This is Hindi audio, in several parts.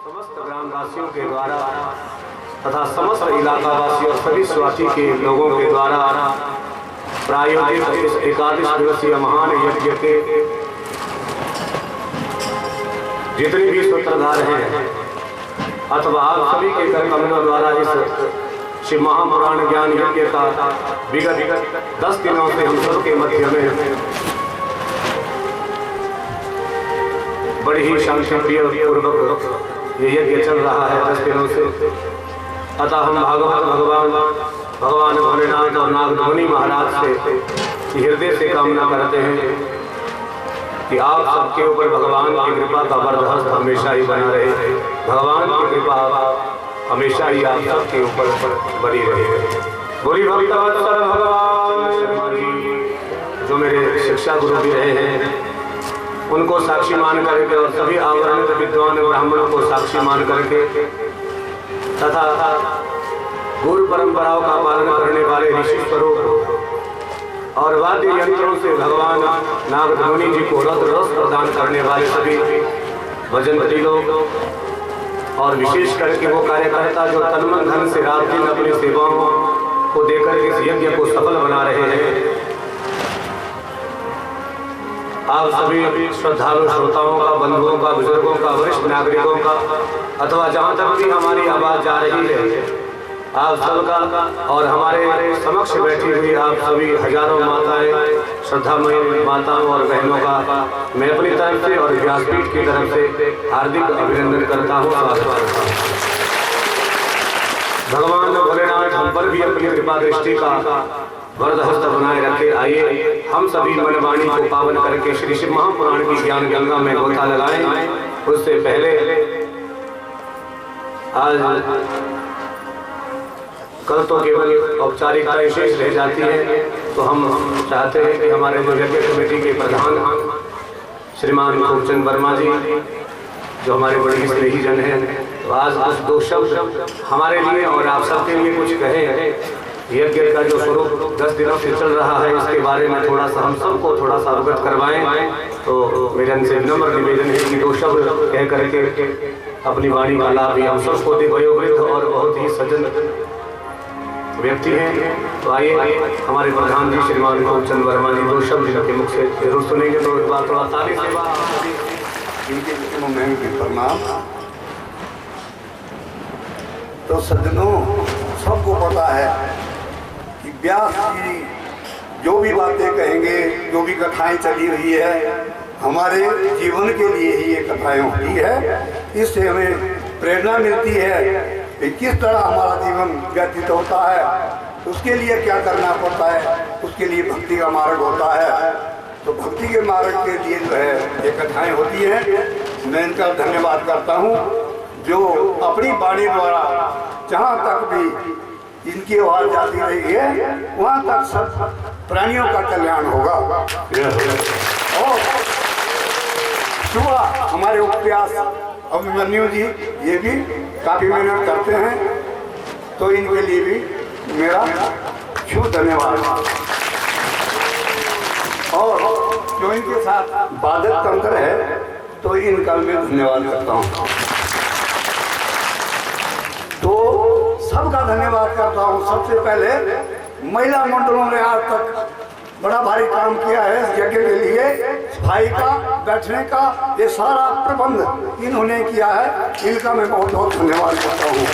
समस्त ग्रामवासियों के द्वारा तथा समस्त इलाका वासियों और सभी स्वाति के लोगों के द्वारा प्रायोजित इस 41 दिवसीय महान यज्ञ के जितने भी सूत्रधार हैं अथवा आप सभी के कर कमलों द्वारा इस शिव महापुराण ज्ञान यज्ञ का विगत 10 दिनों से हम सब के मध्य में बड़ी ही शांति प्रिय पूर्वक ये यज्ञ चल रहा है 10 दिनों से। अतः हम भगवान भोलेनाथ और नागमुनि महाराज से हृदय से कामना करते हैं कि आप सबके ऊपर भगवान की कृपा का बरदस्त हमेशा ही बना रहे। भगवान की कृपा हमेशा ही आप सबके ऊपर बनी रहे। बोली भक्तवत्सल भगवान जो मेरे शिक्षा गुरु भी रहे हैं उनको साक्षी मान करके और सभी आवरणित विद्वान ब्राह्मणों को साक्षी मान करके तथा गुरु परंपराओं का पालन करने वाले ऋषि स्वरूप और वाद्य यंत्रों से भगवान नागमुनि जी को रस प्रदान करने वाले सभी भजनवती लोग और विशेष करके वो कार्यकर्ता जो तन मन धन से रात दिन अपनी सेवाओं को देकर इस यज्ञ को सफल बना रहे हैं। आप सभी श्रद्धालु श्रोताओं का, बंधुओं का, बुजुर्गों का, वरिष्ठ नागरिकों का अथवा जहाँ तक भी हमारी आवाज जा रही है आप सबका और हमारे समक्ष बैठी हुई आप सभी हजारों माताएं, श्रद्धामयी माताओं और बहनों का मैं अपनी तरफ से और व्यासपीठ की तरफ से हार्दिक अभिनंदन करता हूँ, स्वागत करता हूँ। भगवान भोलेनाथ हम पर भी अपनी कृपा दृष्टि का वरदहस्त बनाए रखे। आइए हम सभी मनवाणी को पावन करके श्री शिव महापुराण की ज्ञान गंगा में गोता लगाएं। उससे पहले आज कल तो केवल औपचारिकताएं शेष रह जाती है, तो हम चाहते हैं कि हमारे जो यज्ञ कमेटी के प्रधान श्रीमान खूबचंद वर्मा जी जो हमारे बड़े स्नेही जन हैं, तो आज कुछ दो शब्द हमारे लिए और आप सबके लिए कुछ कहें। यज्ञ का जो स्वरूप 10 दिनों से चल रहा है इसके बारे में थोड़ा सा हम सबको थोड़ा सा अवगत करवाएं। तो मेरे से विनम्र निवेदन है कि दो शब्द कह करके अपनी वाणी का लाभ भी हम सबको दे। वयोवृद्ध और बहुत ही सज्जन व्यक्ति हैं, तो आइए हमारे प्रधान जी श्रीमान खूबचंद वर्मा जी दो शब्द इनके मुख से जरूर सुनेंगे। तो एक बार थोड़ा ताली से इनके विषयों में भी प्रणाम। तो सज्जनों सबको पता है कि व्यास जी जो भी बातें कहेंगे, जो भी कथाएं चली हुई है हमारे जीवन के लिए ही ये कथाएं होती है। इससे हमें प्रेरणा मिलती है कि किस तरह हमारा जीवन व्यतीत होता है, उसके लिए क्या करना पड़ता है, उसके लिए भक्ति का मार्ग होता है। तो भक्ति के मार्ग के लिए जो है ये कथाएं होती हैं। मैं इनका धन्यवाद करता हूँ जो अपनी वाणी द्वारा जहाँ तक भी इनकी आवाज जाती रही है वहाँ तक सब प्राणियों का कल्याण होगा। और सुबह हमारे उपव्यास अभिमन्यु जी ये भी काफी मेहनत करते हैं, तो इनके लिए भी मेरा शुभ धन्यवाद। और जो इनके साथ बाधक तंत्र है तो इनका मैं धन्यवाद करता हूँ। तो सबका धन्यवाद करता हूँ। सबसे पहले महिला मंडलों ने आज तक बड़ा भारी काम किया है इस यज्ञ के लिए। सफाई का, बैठने का ये सारा प्रबंध इन्होंने किया है, इनका मैं बहुत बहुत धन्यवाद करता हूँ।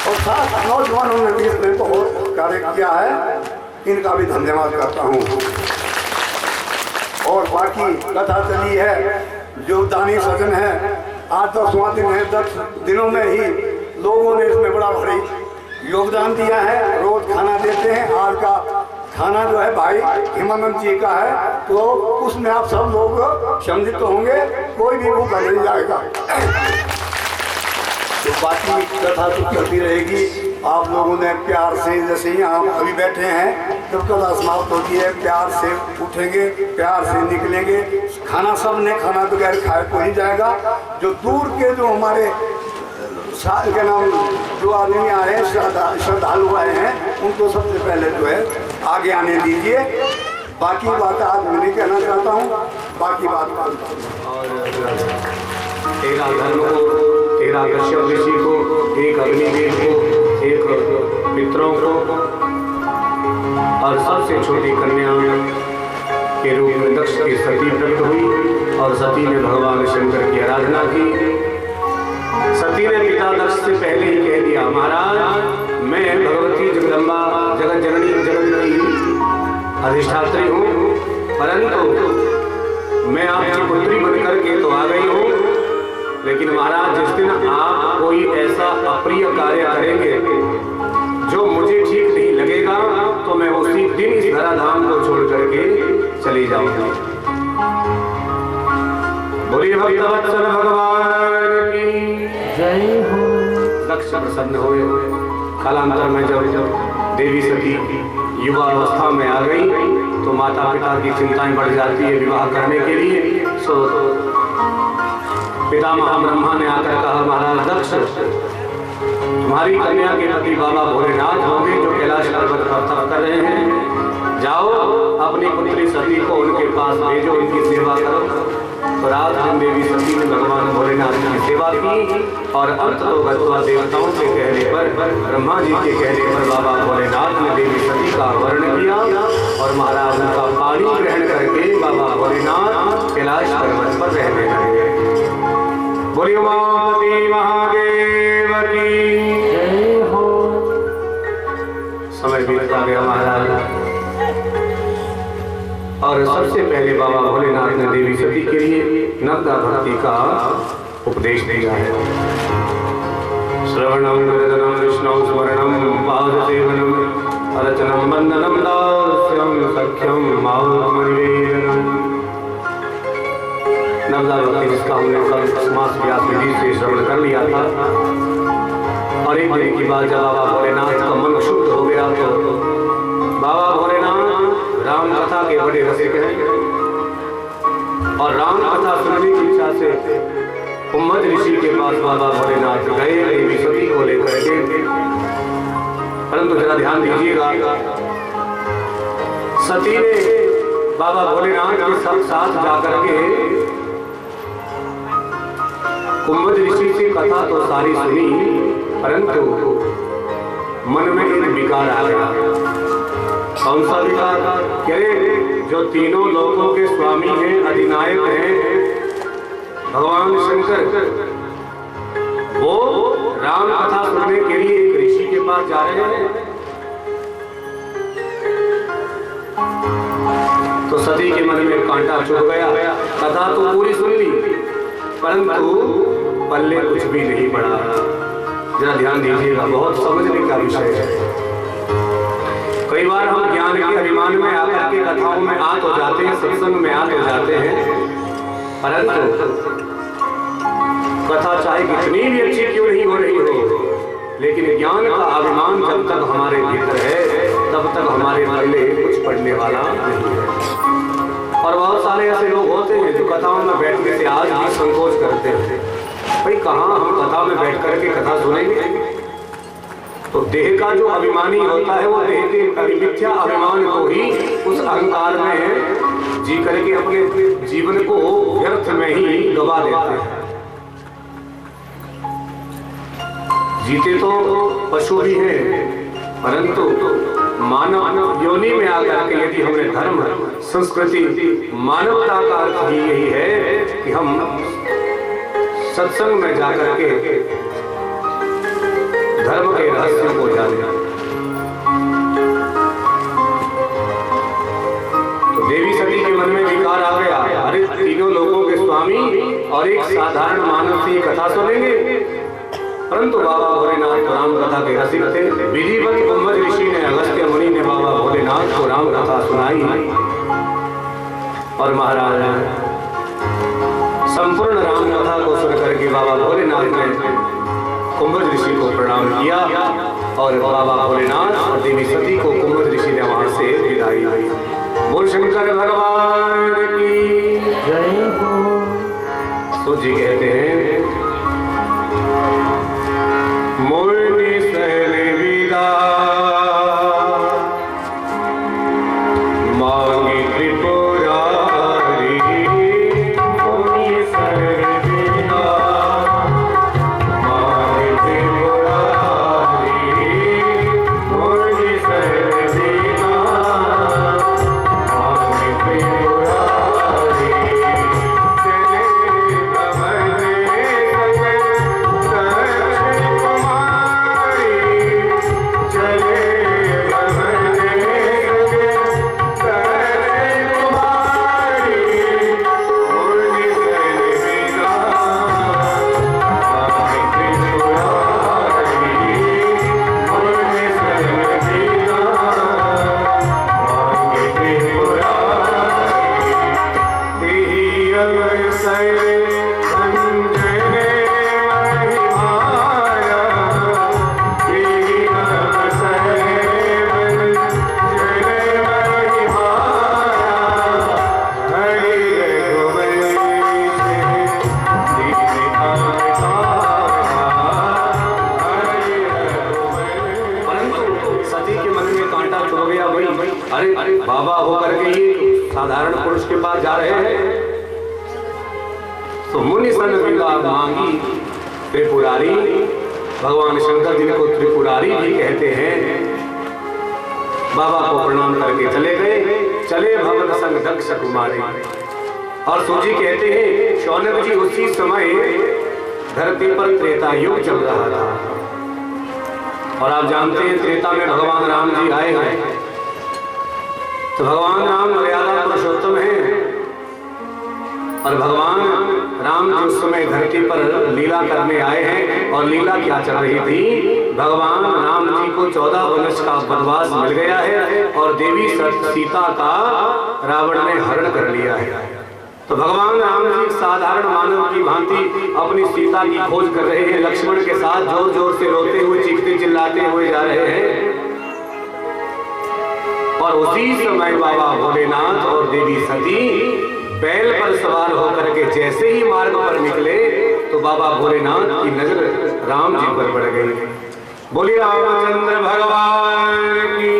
और साथ नौजवानों ने भी इसमें बहुत कार्य किया है, इनका भी धन्यवाद करता हूँ। और बाकी कथा चली है जो दानी सजन है, आज 10वां दिन है, 10 दिनों में ही लोगों ने इसमें बड़ा भारी योगदान दिया है। रोज खाना देते हैं। आज का खाना जो है भाई हिमानंद जी का है, तो उसमें आप सब लोग सम्मिलित होंगे, कोई भी भूखा नहीं जाएगा। तो बाकी कथा तो चलती रहेगी। आप लोगों ने प्यार से, जैसे ही आप अभी बैठे हैं जब कथा समाप्त होती है प्यार से उठेंगे, प्यार से निकलेंगे। खाना सब ने खाना बगैर खाए को नहीं जाएगा। जो दूर के जो हमारे के नाम जो आदमी आए हैं, श्रद्धालु आए हैं, उनको सबसे पहले जो है आगे आने दीजिए। बाकी बात आज मैं नहीं कहना चाहता हूँ, बाकी बात और तेरा धर्म को 13 कश्यप ऋषि को, 1 अग्निदेव को, 1 मित्रों को और सबसे छोटी कन्या के रूप में दक्ष की सती प्रकट हुई और सती ने भगवान शंकर की आराधना की। सती ने पिता दक्ष से पहले ही कह दिया, महाराज मैं भगवती जगदम्बा जगत जननी जगत की अधिष्ठात्री हूँ, परंतु मैं आपकी पुत्री बनकर के तो आ गई हूँ, लेकिन महाराज जिस दिन आप कोई ऐसा अप्रिय कार्य करेंगे जो मुझे ठीक नहीं लगेगा तो मैं उसी दिन इस धराधाम को छोड़ करके चली जाऊंगी। बोलिए भक्तवत्सल भगवान की जय हो। दक्ष प्रसन्न हुए। कालांतर में जब देवी सती युवा अवस्था में आ गई तो माता पिता की चिंताएं बढ़ जाती है विवाह करने के लिए। सो पितामह ब्रह्मा ने आकर कहा, महाराज दक्ष तुम्हारी कन्या के पति बाबा भोलेनाथ होंगे जो कैलाश पर्वत पर तप कर रहे हैं, जाओ अपनी पुत्री सती को उनके पास भेजो, उनकी सेवा करो। तो रात दिन देवी सती ने भगवान भोलेनाथ की सेवा की और अंत तो गत्वा देवताओं के कहने पर, ब्रह्मा जी के कहने पर बाबा भोलेनाथ ने देवी सती का वर्ण किया और महाराज उनका पानी ग्रहण करके बाबा भोलेनाथ कैलाश पर्वत पर रहने लगे। बोलिए उमापति महादेव की जय हो। समय बीतता गया महाराज और सबसे पहले बाबा भोलेनाथ ने देवी सती के लिए नवदा भक्ति का उपदेश दिया है। श्रवणम कीर्तनम विष्णु स्मरणम पादसेवनम अर्चनम वंदनम दास्यम सख्यम मातमनिवेदनम। नवदा भक्ति जिसका हमने कल मास व्यास विधि से श्रवण कर लिया था और एक दिन की बात जब बाबा भोलेनाथ का मन शुद्ध हो गया तो बाबा भोलेनाथ राम कथा के बड़े रसिक हैं और राम कथा सुनने की इच्छा से कुम्भज ऋषि के पास बाबा भोलेनाथ गए देवी सती को लेकर के। परंतु जरा ध्यान दीजिएगा, सती ने बाबा भोलेनाथ के साथ जाकर के कुम्भज ऋषि से कथा तो सारी सुनी, परंतु मन में एक विकार आ गया। कौन सा विकार? कहे जो तीनों लोकों के स्वामी हैं, अधिनायक हैं, भगवान शंकर, वो राम कथा सुनने के लिए एक ऋषि के पास जा रहे हैं। तो सती के मन में कांटा चुभ गया। कथा तो पूरी सुन ली परंतु पल्ले कुछ भी नहीं पड़ा। जरा ध्यान दीजिएगा, बहुत समझने का विषय है। कई बार हम ज्ञान के अभिमान में आकर के कथाओं में आ तो जाते हैं, सत्संग में आ तो जाते हैं, परंतु कथा चाहे कितनी भी अच्छी क्यों नहीं हो रही हो, लेकिन ज्ञान का अभिमान जब तक हमारे भीतर है तब तक हमारे पल्ले कुछ पड़ने वाला नहीं है। और बहुत सारे ऐसे लोग होते हैं जो कथाओं में बैठने से आज भी संकोच करते हैं, भाई कहाँ हम कथा में बैठ करके कथा सुनेंगे। तो देह का जो अभिमानी होता है वो देह के मिथ्या अभिमान को ही उस अहंकार में जी करके अपने जीवन को व्यर्थ में ही गवा देते हैं। जीते तो पशु भी हैं, परंतु मानव योनि में आकर के यदि हमने धर्म संस्कृति मानवता का अर्थ ही यही है कि हम सत्संग में जाकर के धर्म के रहस्य को जाने। तो देवी सती के मन में विकार आ गया, अरे तीनों लोगों के स्वामी और एक साधारण मानव से कथा सुनेंगे। परंतु बाबा भोलेनाथ राम कथा के रसिक थे। विधिवत कुम्भज ऋषि ने, अगस्त्य मुनि ने बाबा भोलेनाथ को राम कथा सुनाई और महाराज संपूर्ण राम कथा को सुनकर के बाबा भोलेनाथ ने कुम्भज ऋषि को प्रणाम किया और बाबा भोलेनाथ और देवी सती को कुम्भज ऋषि ने वहां से विदाई दी। बोल शंकर भगवान की जय हो। तो जी कहते हैं, मोरनी सहले विदा मांगी त्रिपुरारी, मोरनी सहले विदा पास जा रहे हैं तो मुनि सन विदा मांगी त्रिपुरारी। भगवान शंकर जिनको त्रिपुरारी भी कहते हैं, बाबा को प्रणाम करके चले गए। चले भवन संग दक्ष कुमारी। और सूजी कहते हैं शौनक जी उसी समय धरती पर त्रेता युग चल रहा था। और आप जानते हैं त्रेता में भगवान राम जी आए हैं। तो भगवान राम मर्यादा पुरुषोत्तम है और भगवान राम जी उस समय धरती पर लीला करने आए हैं। और लीला क्या चल रही थी? भगवान राम जी को 14 वर्ष का वनवास मिल गया है और देवी सीता का रावण ने हरण कर लिया है। तो भगवान राम जी साधारण मानव की भांति अपनी सीता की खोज कर रहे हैं। लक्ष्मण के साथ जोर जोर से रोते हुए चीखते चिल्लाते हुए जा रहे हैं। और उसी समय बाबा भोलेनाथ और देवी सती बैल पर सवार होकर के जैसे ही मार्ग पर निकले तो बाबा भोलेनाथ की नजर राम जी पर पड़ गई। बोलिए रामचंद्र भगवान की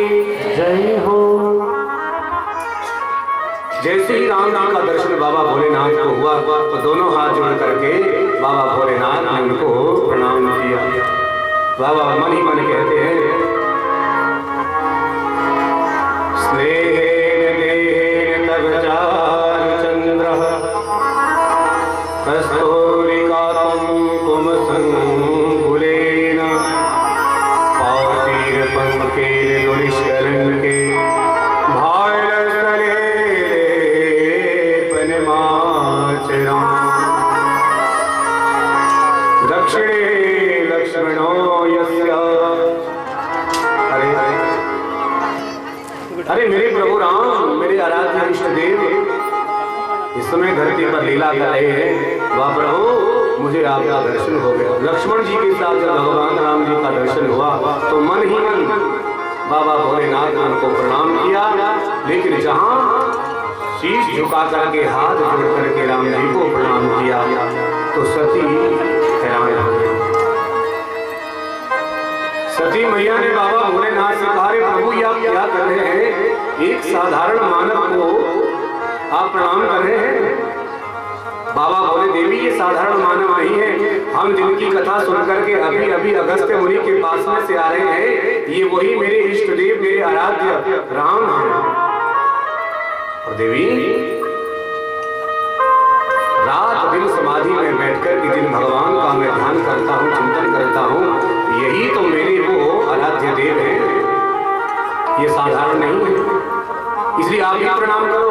जय हो। जैसे ही राम जी का दर्शन बाबा भोलेनाथ को हुआ तो दोनों हाथ जोड़ करके बाबा भोलेनाथ ने उनको प्रणाम किया। बाबा मन ही मन कहते हैं स्नेहेन देहेन तव चारुचंद्रः कस्तूरिकातं कुमसंकुलेन पातिरपङ्केन दुरिशकलङ्के भालस्थले लेपनमाचरम् दक्षिणे लक्ष्मणो यस्य। अरे मेरे प्रभु राम, मेरे आराध्य इष्ट देव इस समय धरती पर लीला कर रहे हैं। वाह प्रभु, मुझे आपका दर्शन हो गया। लक्ष्मण जी के साथ जब भगवान राम जी का दर्शन हुआ तो मन ही मन बाबा भोलेनाथ ने उनको प्रणाम किया। लेकिन जहां शीश झुका करके हाथ जोड़ करके राम जी को प्रणाम किया तो सती हैरान हो गई। सती मैया ने बाबा भोलेनाथ से कहा, प्रभु ये आप क्या कर रहे हैं? एक साधारण मानव को आप प्रणाम कर रहे हैं। बाबा बोले, देवी ये साधारण मानव नहीं है। हम जिनकी कथा सुन करके अभी अभी अगस्त्य मुनि के पास में से आ रहे हैं, ये वही मेरे इष्ट देव, मेरे आराध्य राम हैं। और देवी रात दिन समाधि में बैठकर के जिन भगवान का मैं ध्यान करता हूँ, चिंतन करता हूँ, यही तो मेरे वो आराध्य देव हैं। ये साधारण नहीं है, इसलिए आप ही प्रणाम करो।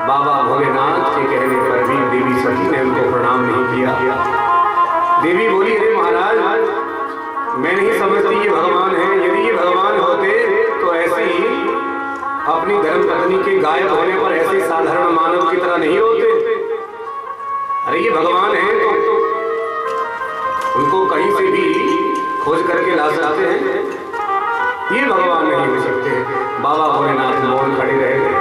बाबा भोलेनाथ के कहने पर भी देवी सती ने उनको प्रणाम नहीं किया। देवी बोली, अरे महाराज, मैं नहीं समझती ये भगवान है। यदि ये भगवान होते तो ऐसे ही अपनी धर्मपत्नी के गायब होने पर ऐसे साधारण मानव की तरह नहीं होते। अरे ये भगवान है तो उनको कहीं से भी खोज करके ला सकते हैं। ये भगवान नहीं हो सकते। बाबा भोलेनाथ मौन खड़े रह गए।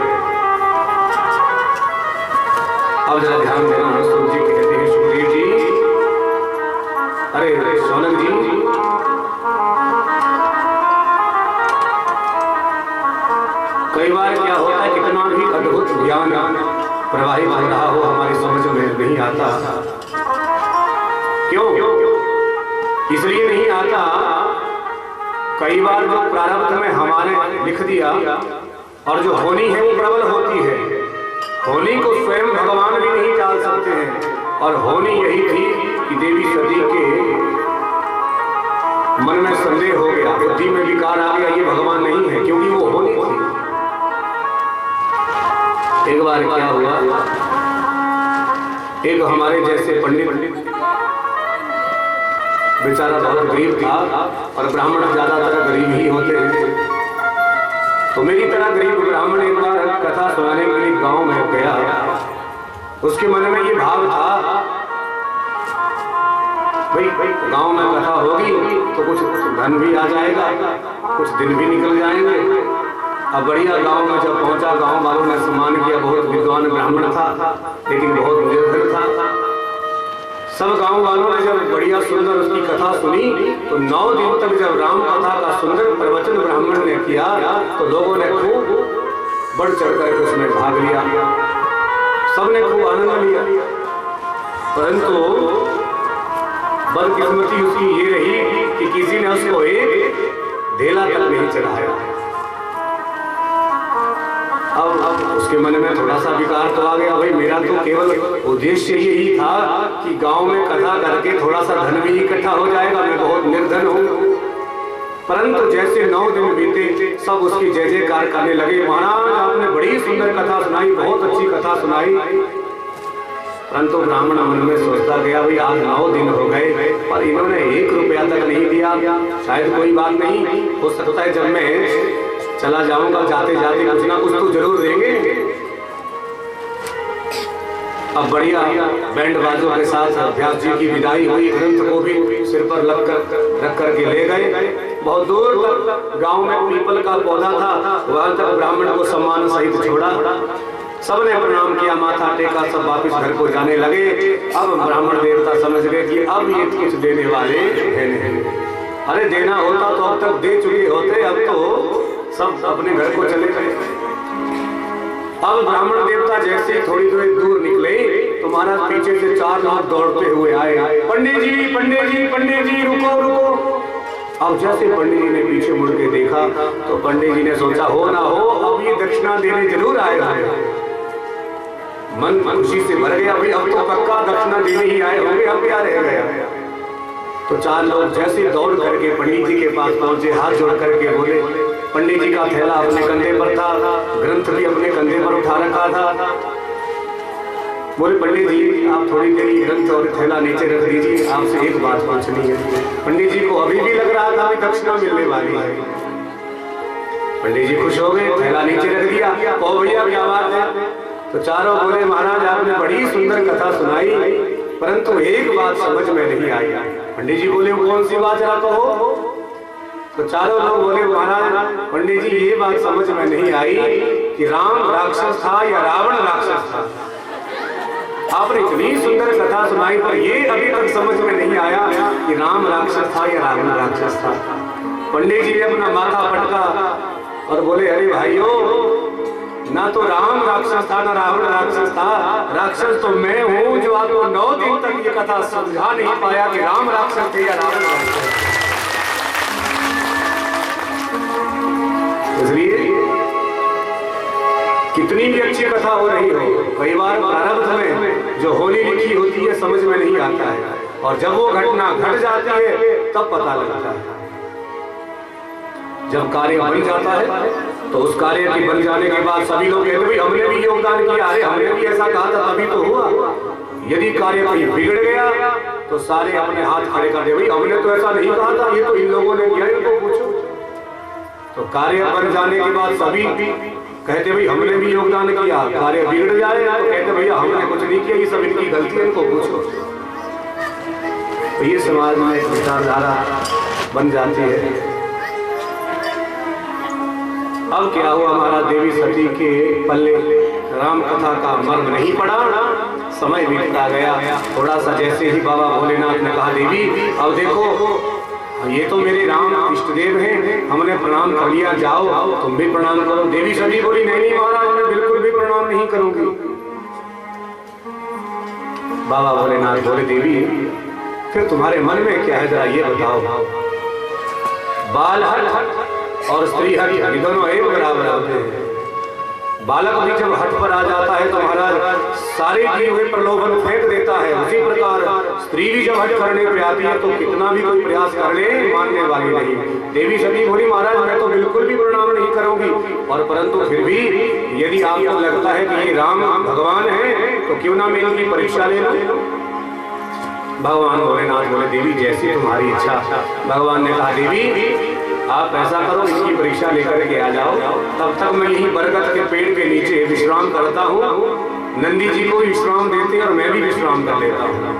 अब जरा ध्यान देना, सूर्य जी कहते हैं, सुखदेव जी, अरे शौनक जी, कई बार क्या होता है, कितना भी अद्भुत ज्ञान प्रवाहित हो रहा हो, हमारी समझ में नहीं आता। क्यों? इसलिए नहीं आता, कई बार जो प्रारब्ध में हमारे लिख दिया और जो होनी है वो प्रबल होती है। होनी को स्वयं भगवान भी नहीं टाल सकते हैं। और होनी यही थी कि देवी सती के मन में संदेह हो गया, बुद्धि में विकार आ गया, ये भगवान नहीं है, क्योंकि वो होनी थी। एक बार क्या हुआ, एक हमारे जैसे पंडित बेचारा बहुत गरीब था और ब्राह्मण ज्यादातर गरीब ही होते हैं। तो मेरी तरह गरीब ब्राह्मण एक बार कथा सुनाने के लिए गांव में गया। उसके मन में ये भाव था, भाई गांव में कथा होगी तो कुछ धन भी आ जाएगा, कुछ दिन भी निकल जाएंगे। अब बढ़िया गांव में जब पहुंचा, गांव वालों ने सम्मान किया। बहुत विद्वान ब्राह्मण था, लेकिन बहुत निर्धन था। सब गांव वालों ने जब बढ़िया सुंदर उसकी कथा सुनी तो 9 दिन तक जब राम कथा का सुंदर प्रवचन ब्राह्मण ने किया तो लोगों ने खूब बढ़ चढ़ कर उसमें भाग लिया, सबने खूब आनंद लिया। परंतु बदकिस्मती उसकी ये रही कि किसी ने उसको एक ढेला तक नहीं चढ़ाया। अब उसके मन में थोड़ा सा विकार तो आ गया, भाई मेरा तो केवल उद्देश्य यही था कि गांव में कथा करके थोड़ा सा धन भी इकट्ठा हो जाएगा, मैं बहुत निर्धन हूँ। परंतु जैसे 9 दिन बीते सब उसकी जय जयकार करने लगे, महाराज आपने बड़ी सुंदर कथा सुनाई, बहुत अच्छी कथा सुनाई। परंतु ब्राह्मण मन में सोचता गया, भाई आज 9 दिन हो गए पर इन्होंने 1 रुपया तक नहीं दिया, शायद कोई बात नहीं, हो सकता है जब मैं चला जाऊंगा जाते जाते कुछ ना कुछ तो जरूर देंगे। अब बढ़िया बैंड बाजों के साथ व्यास जी की विदाई हुई, ग्रंथ को भी सिर पर रख करके ले गए। बहुत दूर तक गांव में पीपल का पौधा था, वहां तक ब्राह्मण को सम्मान सहित छोड़ा, सबने प्रणाम किया, माथा टेका, सब वापिस घर को जाने लगे। अब ब्राह्मण देवता समझ गए कि अब ये कुछ देने वाले हैं नहीं, अरे देना होता तो अब तक दे चुके होते, अब तो सब अपने घर को चले गए। अब ब्राह्मण देवता जैसे थोड़ी थोड़ी दूर निकले तो महाराज पीछे से 4 लोग दौड़ते हुए आए, पंडित जी पंडित जी पंडित जी रुको रुको। अब जैसे पंडित जी ने पीछे मुड़ के देखा तो पंडित जी ने सोचा हो ना हो अब ये दक्षिणा देने जरूर आए होंगे। मन खुशी से भर गया, भाई अब तो पक्का दक्षिणा देने ही आए होंगे, अब क्या रह गया। तो 4 लोग जैसे दौड़ करके पंडित जी के पास पहुंचे, हाथ जोड़ करके बोले, पंडित जी का थैला अपने कंधे पर था, ग्रंथ भी अपने कंधे पर उठा रखा था। बोले पंडित जी आप थोड़ी देर ग्रंथ और थैला नीचे रख दीजिए, आपसे एक बात पूछनी है। पंडित जी को अभी भी लग रहा था कि दक्षिणा मिलने वाली है। पंडित जी खुश हो गए, थैला नीचे रख दिया, ओ भैया क्या बात है। तो चारों बोले महाराज आपने बड़ी सुंदर कथा सुनाई, परंतु एक बात समझ में नहीं आई। पंडित जी बोले कौन सी बात जरा कहो। तो चारों लोग बोले महाराज पंडित जी ये बात समझ में नहीं आई कि राम राक्षस था या रावण राक्षस था। आपने इतनी सुंदर कथा सुनाई पर ये अभी तक समझ में नहीं आया कि राम राक्षस था या रावण राक्षस था। पंडित जी ने अपना माथा पटका और बोले अरे भाइयों, ना तो राम राक्षस था ना रावण राक्षस था, राक्षस तो मैं हूँ जो आपको 9 दिन तक ये कथा समझा नहीं पाया कि राम राक्षस थे या रावण राक्षस। इसलिए कितनी भी अच्छी कथा हो रही हो, कई बार प्रारब्ध में जो होनी लिखी होती है समझ में नहीं आता है, और जब वो घटना घट जाती है तब पता लगता है। जब कार्य बन जाता है तो उस कार्य के बन जाने के बाद सभी लोग कहते भाई हमने भी योगदान किया, अरे हमने भी ऐसा कहा था तभी तो हुआ। यदि कार्य कहीं बिगड़ गया तो सारे अपने हाथ खड़े कर दे, भाई हमने तो ऐसा नहीं कहा था, ये तो इन लोगों ने किया, इनको पूछो। तो कार्य बन जाने के बाद सभी कहते भाई हमने भी योगदान किया, कार्य बिगड़ जाए तो कहते भैया हमने कुछ नहीं किया, ये सब इनकी गलती है, इनको पूछो। तो ये समाज में एक विचारधारा बन जाती है। अब क्या हुआ, हमारा देवी सती के पल्ले राम कथा का मर्म नहीं पड़ा, समय बीतता गया। थोड़ा सा जैसे ही बाबा भोलेनाथ ने कहा देवी अब देखो ये तो मेरे राम इष्टदेव हैं, हमने प्रणाम कर लिया, जाओ तुम भी प्रणाम करो। देवी सती बोली नहीं नहीं महाराज मैं बिल्कुल भी प्रणाम नहीं करूंगी। बाबा भोलेनाथ बोले देवी फिर तुम्हारे मन में क्या है जरा ये बताओ। बाल हट और स्त्री हट ये दोनों एक बराबर होते हैं। बालक भी जब हट पर आ जाता है तो महाराज सारे किए हुए प्रलोभन फेंक देता है, उसी प्रकार स्त्री भी जब हट करने पे आती है तो कितना भी कोई प्रयास कर ले मानने वाली नहीं। देवी सती बोली महाराज मैं तो बिल्कुल भी प्रणाम नहीं करूंगी, और परंतु फिर भी यदि आपको लगता है कि ये राम भगवान है तो क्यों ना मैं इनकी परीक्षा ले लूं। भगवान भोलेनाथ बोले देवी जैसी तुम्हारी इच्छा। भगवान ने कहा देवी आप ऐसा करो इसकी परीक्षा लेकर के आ जाओ, तब तक मैं यही बरगद के पेड़ के नीचे विश्राम करता हूँ, नंदी जी को विश्राम देते हैं और मैं भी विश्राम कर लेता हूँ।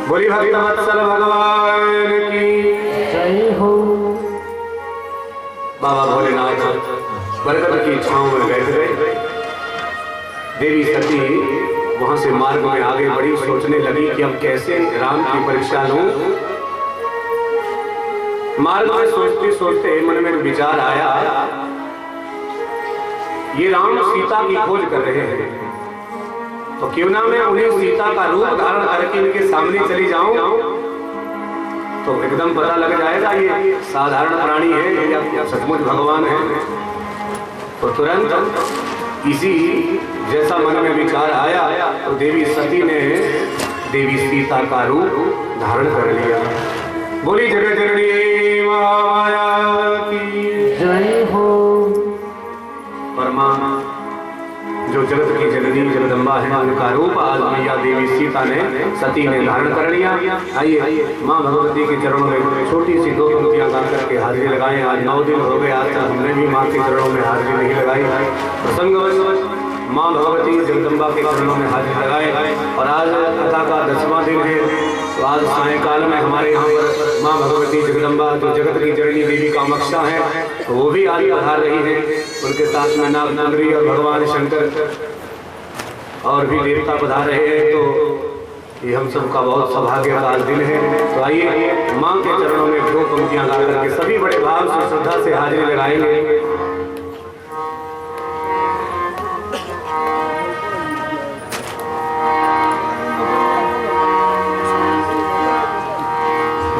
बोली भक्तवत्सल भगवान की जय हो। बाबा भोलेनाथ बरगद की छांव में बैठ गए। देवी सती वहां से मार्ग में आगे बढ़ी, सोचने लगी कि अब कैसे राम की परीक्षा लूं। मार्ग में सोचते सोचते मन में विचार आया ये राम सीता की खोज कर रहे हैं, तो क्यों ना मैं उन्हें सीता का रूप धारण करके इनके सामने चली जाऊं, तो एकदम पता लग जाएगा ये साधारण प्राणी है या सचमुच भगवान है। तो तुरंत इसी जैसा मन में विचार आया तो देवी सती ने देवी सीता का रूप धारण कर लिया। बोली जगत जननी महामाया की जय हो। परमा जो जगत की जननी जगदम्बा है उनका रूप आज मैया देवी सीता ने सती ने धारण कर लिया। आइए माँ भगवती के चरणों में छोटी सी 2 पंक्तियां गा करके हाजिरी लगाएं। आज 9 दिन हो गए, आज तक हमने भी माँ के चरणों में हाजिरी नहीं लगाई। प्रसंगवश माँ भगवती जगदम्बा के चरणों में हाजिरी लगाए। और आज कथा का 10वां दिन है, तो आज सायंकाल में हमारे यहाँ पर माँ भगवती जगदम्बा जो जगत की जननी देवी कामाक्षा है, तो वो भी आज पधार रही है। उनके साथ में नाग नागरी और भगवान शंकर और भी देवता पधार रहे हैं। तो ये हम सबका बहुत सौभाग्य का आज दिन है। तो आइए माँ के चरणों में 2 पंक्तियां गा करके सभी बड़े भाव से श्रद्धा से हाजिरी लगाएंगे।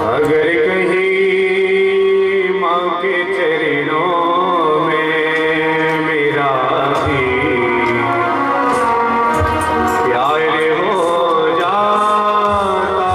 अगर कहीं माँ के चरणों में मेरा भी प्यार हो जाता,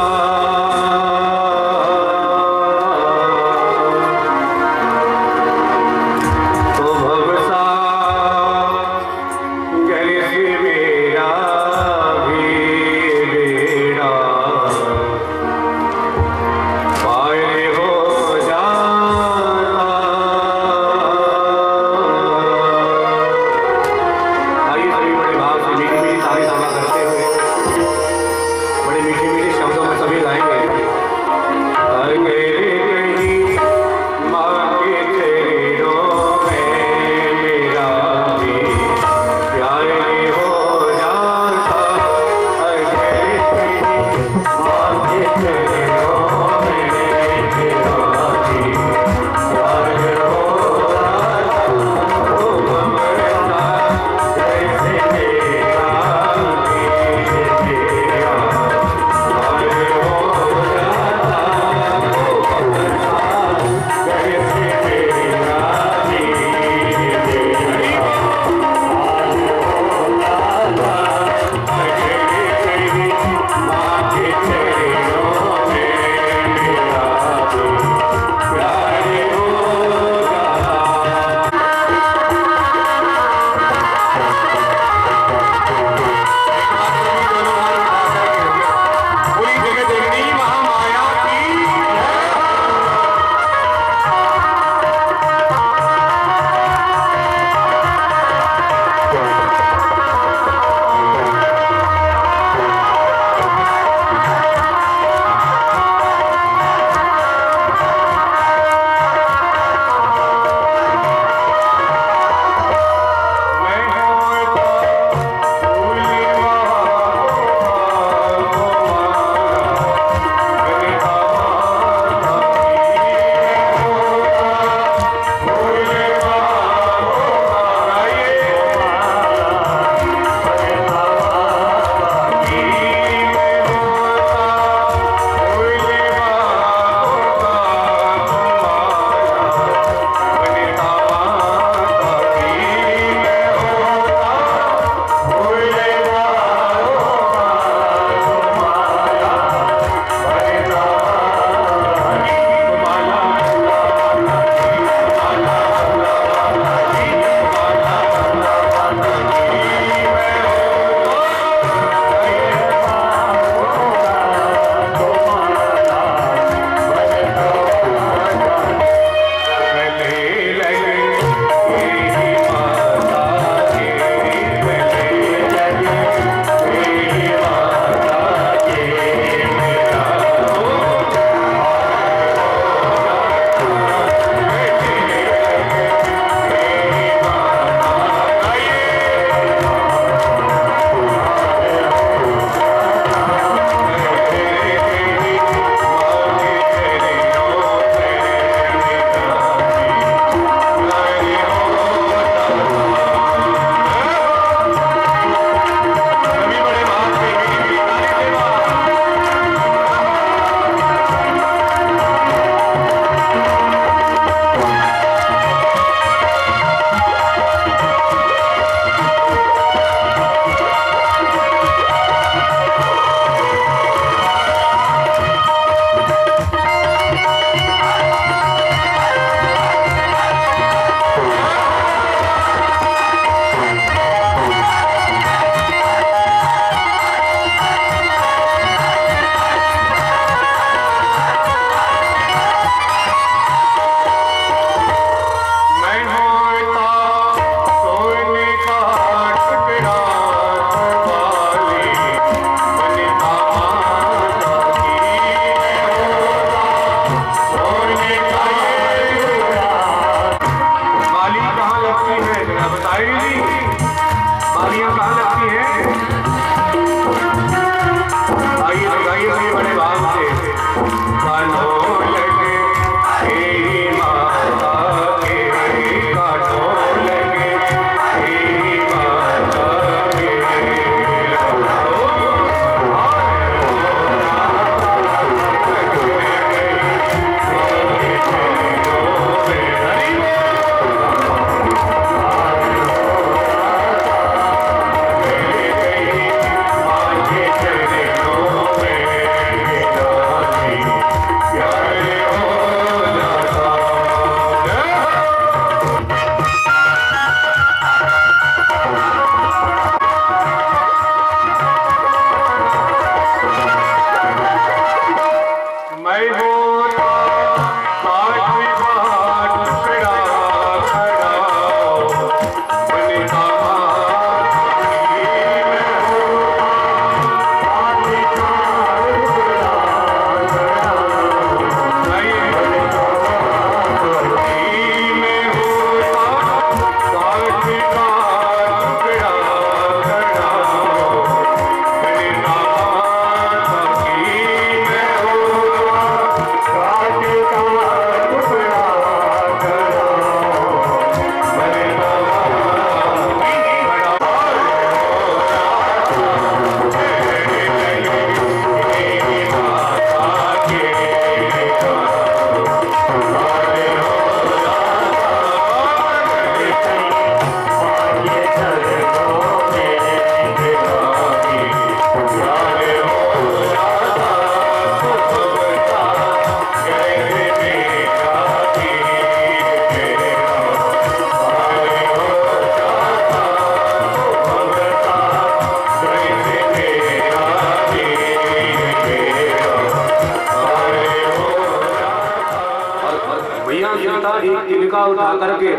तिनका उठा करके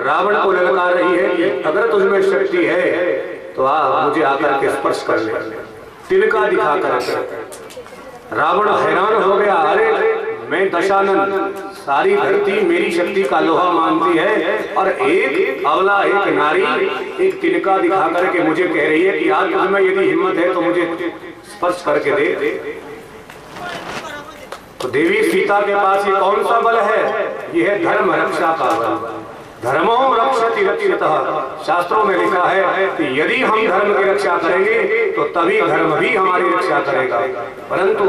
रावण को ललकार रही है कि अगर तुझमें शक्ति है तो आ मुझे आकर के स्पर्श कर ले। तिनका दिखा कर रावण हैरान हो गया, अरे मैं दशानन, सारी धरती मेरी शक्ति का लोहा मानती है और एक अबला, एक नारी एक तिनका दिखा करके मुझे कह रही है कि आज तुझमें यदि हिम्मत है तो मुझे स्पर्श करके दे। तो देवी सीता के पास ये कौन सा बल है? यह है धर्म रक्षा का बल। धर्मो रक्षति रक्षितः, शास्त्रों में लिखा है कि यदि हम धर्म की रक्षा करेंगे तो तभी धर्म भी हमारी रक्षा करेगा। परंतु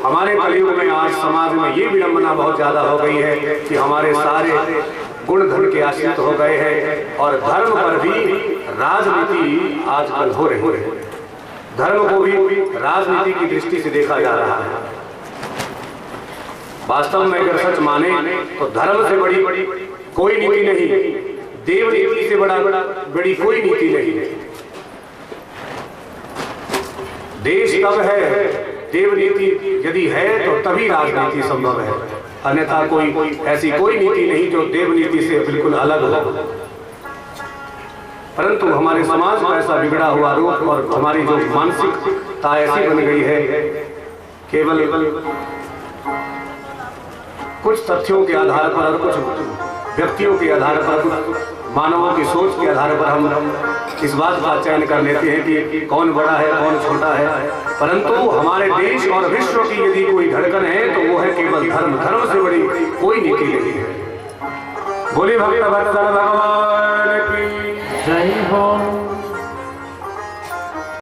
हमारे कलयुग में आज समाज में ये विडंबना बहुत ज्यादा हो गई है कि हमारे सारे गुण धन के आश्रित हो गए हैं और धर्म पर भी राजनीति आजकल हो रही है। धर्म को भी राजनीति की दृष्टि से देखा जा रहा है। वास्तव में अगर सच माने तो धर्म से बड़ी कोई नीति नहीं, देव नीति से बड़ी कोई नीति नहीं है। देश तब है, देव नीति यदि है तो तभी राजनीति संभव है, अन्यथा कोई ऐसी कोई नीति नहीं जो देव नीति से बिल्कुल अलग हो। परंतु हमारे समाज का ऐसा बिगड़ा हुआ रूप और हमारी जो मानसिकता ऐसी बन गई है, केवल कुछ तथ्यों के आधार पर और कुछ व्यक्तियों के आधार पर, मानवों की सोच के आधार पर हम इस बात का चयन कर लेते हैं कि कौन बड़ा है कौन छोटा है। परंतु हमारे देश और विश्व की यदि कोई धड़कन है तो वो है केवल धर्म। धर्म से बड़ी कोई नीति नहीं है। बोलिए भगवान की जय हो।